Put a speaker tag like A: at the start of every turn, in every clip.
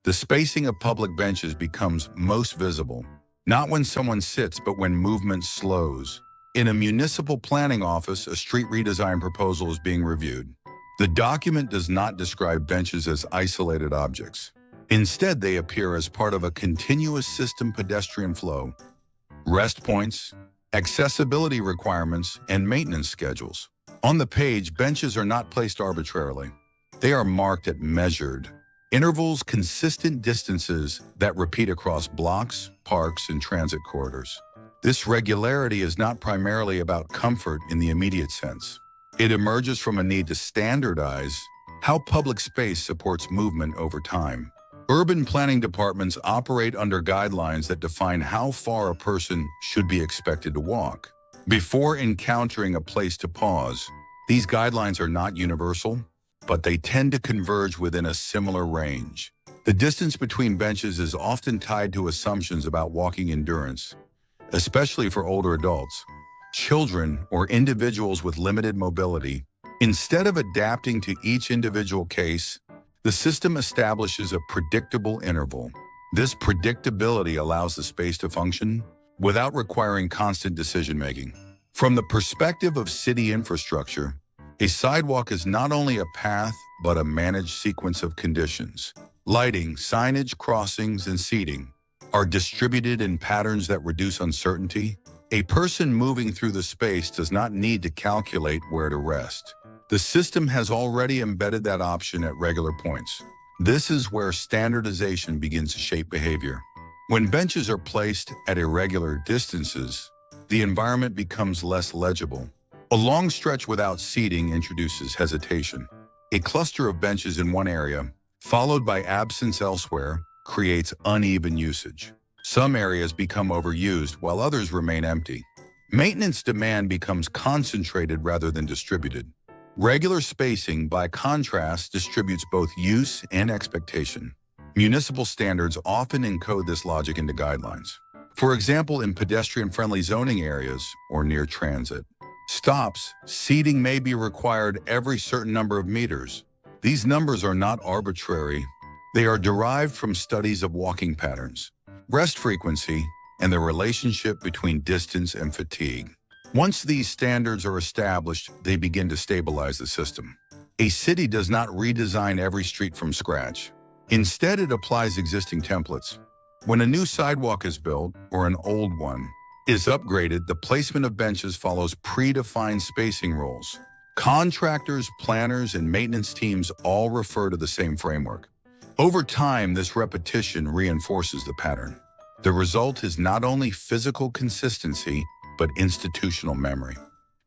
A: The spacing of public benches becomes most visible, not when someone sits, but when movement slows. In a municipal planning office, a street redesign proposal is being reviewed. The document does not describe benches as isolated objects. Instead, they appear as part of a continuous system pedestrian flow, rest points, accessibility requirements, and maintenance schedules. On the page, benches are not placed arbitrarily. They are marked at measured intervals, consistent distances that repeat across blocks, parks, and transit corridors. This regularity is not primarily about comfort in the immediate sense. It emerges from a need to standardize how public space supports movement over time. Urban planning departments operate under guidelines that define how far a person should be expected to walk. Before encountering a place to pause, these guidelines are not universal, but they tend to converge within a similar range. The distance between benches is often tied to assumptions about walking endurance, especially for older adults, children, or individuals with limited mobility. Instead of adapting to each individual case, the system establishes a predictable interval. This predictability allows the space to function without requiring constant decision-making. From the perspective of city infrastructure, a sidewalk is not only a path, but a managed sequence of conditions. Lighting, signage, crossings, and seating are distributed in patterns that reduce uncertainty. A person moving through the space does not need to calculate where to rest. The system has already embedded that option at regular points. This is where standardization begins to shape behavior. When benches are placed at irregular distances, the environment becomes less legible. A long stretch without seating introduces hesitation. A cluster of benches in one area, followed by absence elsewhere, creates uneven usage. Some areas become overused while others remain empty. Maintenance demand becomes concentrated rather than distributed. Regular spacing, by contrast, distributes both use and expectation. Municipal standards often encode this logic into guidelines. For example, in pedestrian-friendly zoning areas or near transit stops, seating may be required every certain number of meters. These numbers are not arbitrary. They are derived from studies of walking patterns, rest frequency, and the relationship between distance and fatigue. Once these standards are established, they begin to stabilize the system. A city does not redesign every street from scratch. Instead, it applies existing templates. When a new sidewalk is built, or an old one is upgraded, the placement of benches follows predefined spacing rules. Contractors, planners, and maintenance teams all refer to the same framework. Over time, this repetition reinforces the pattern. The result is not only physical consistency, but institutional memory.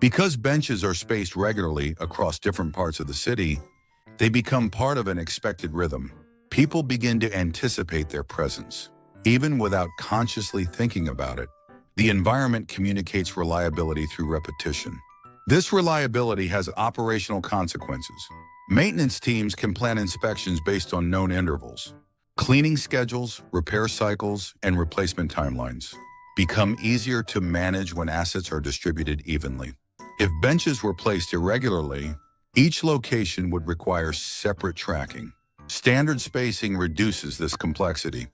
A: Because benches are spaced regularly across different parts of the city, they become part of an expected rhythm. People begin to anticipate their presence, even without consciously thinking about it. The environment communicates reliability through repetition. This reliability has operational consequences. Maintenance teams can plan inspections based on known intervals. Cleaning schedules, repair cycles, and replacement timelines become easier to manage when assets are distributed evenly. If benches were placed irregularly, each location would require separate tracking. Standard spacing reduces this complexity.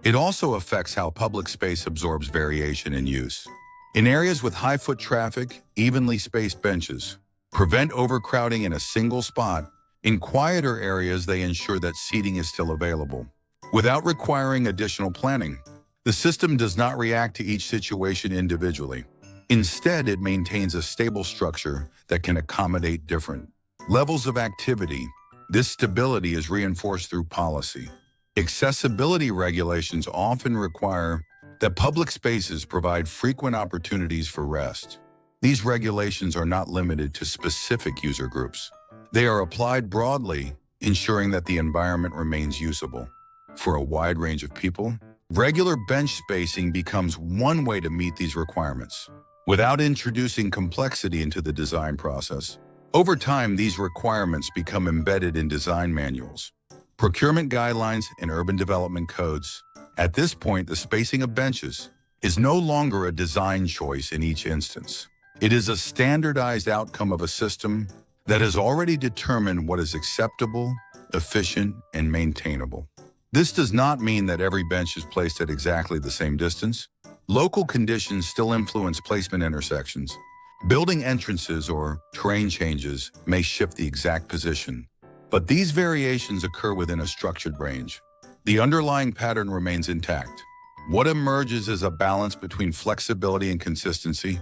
A: It also affects how public space absorbs variation in use. In areas with high foot traffic, evenly spaced benches prevent overcrowding in a single spot. In quieter areas, they ensure that seating is still available, without requiring additional planning. The system does not react to each situation individually. Instead, it maintains a stable structure that can accommodate different levels of activity. This stability is reinforced through policy. Accessibility regulations often require that public spaces provide frequent opportunities for rest. These regulations are not limited to specific user groups. They are applied broadly, ensuring that the environment remains usable for a wide range of people. Regular bench spacing becomes one way to meet these requirements, without introducing complexity into the design process. Over time, these requirements become embedded in design manuals, procurement guidelines, and urban development codes. At this point, the spacing of benches is no longer a design choice in each instance. It is a standardized outcome of a system that has already determined what is acceptable, efficient, and maintainable. This does not mean that every bench is placed at exactly the same distance. Local conditions still influence placement intersections. Building entrances or terrain changes may shift the exact position, but these variations occur within a structured range. The underlying pattern remains intact. What emerges is a balance between flexibility and consistency.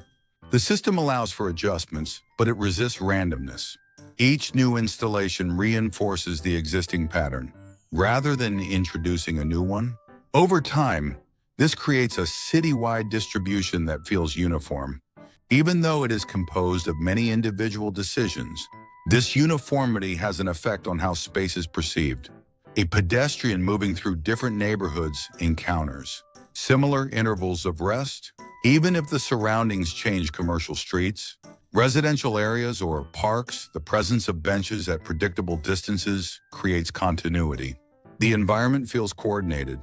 A: The system allows for adjustments, but it resists randomness. Each new installation reinforces the existing pattern, rather than introducing a new one. Over time, this creates a citywide distribution that feels uniform. Even though it is composed of many individual decisions, this uniformity has an effect on how space is perceived. A pedestrian moving through different neighborhoods encounters similar intervals of rest, even if the surroundings change. Commercial streets, residential areas, or parks, the presence of benches at predictable distances creates continuity. The environment feels coordinated,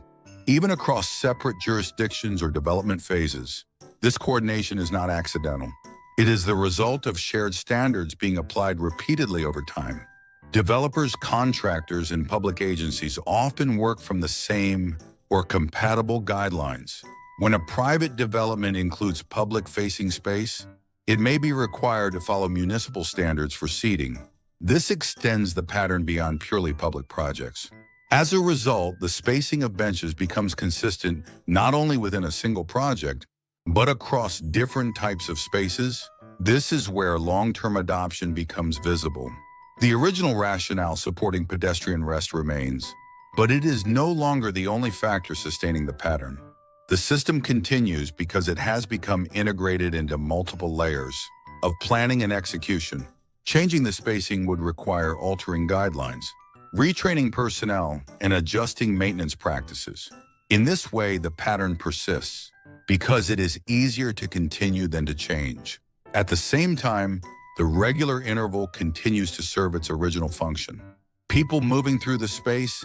A: even across separate jurisdictions or development phases. This coordination is not accidental. It is the result of shared standards being applied repeatedly over time. Developers, contractors, and public agencies often work from the same or compatible guidelines. When a private development includes public-facing space, it may be required to follow municipal standards for seating. This extends the pattern beyond purely public projects. As a result, the spacing of benches becomes consistent not only within a single project, but across different types of spaces. This is where long-term adoption becomes visible. The original rationale supporting pedestrian rest remains, but it is no longer the only factor sustaining the pattern. The system continues because it has become integrated into multiple layers of planning and execution. Changing the spacing would require altering guidelines, retraining personnel, and adjusting maintenance practices. In this way, the pattern persists because it is easier to continue than to change. At the same time, the regular interval continues to serve its original function. People moving through the space,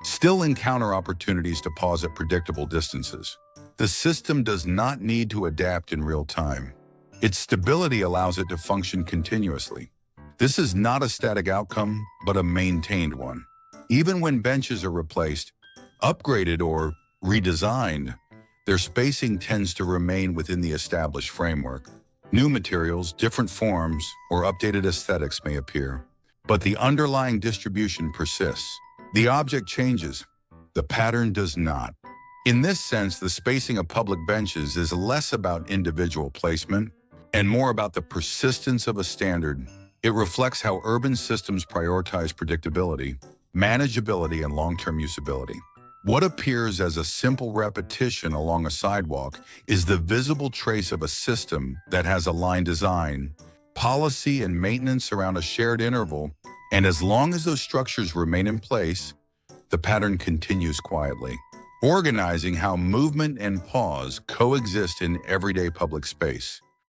A: still encounter opportunities to pause at predictable distances. The system does not need to adapt in real time. Its stability allows it to function continuously. This is not a static outcome, but a maintained one. Even when benches are replaced, upgraded, or redesigned, their spacing tends to remain within the established framework. New materials, different forms, or updated aesthetics may appear, but the underlying distribution persists. The object changes, the pattern does not. In this sense, the spacing of public benches is less about individual placement and more about the persistence of a standard. It reflects how urban systems prioritize predictability, manageability, and long-term usability. What appears as a simple repetition along a sidewalk is the visible trace of a system that has aligned design, policy, and maintenance around a shared interval, and as long as those structures remain in place, the pattern continues quietly, organizing how movement and pause coexist in everyday public space.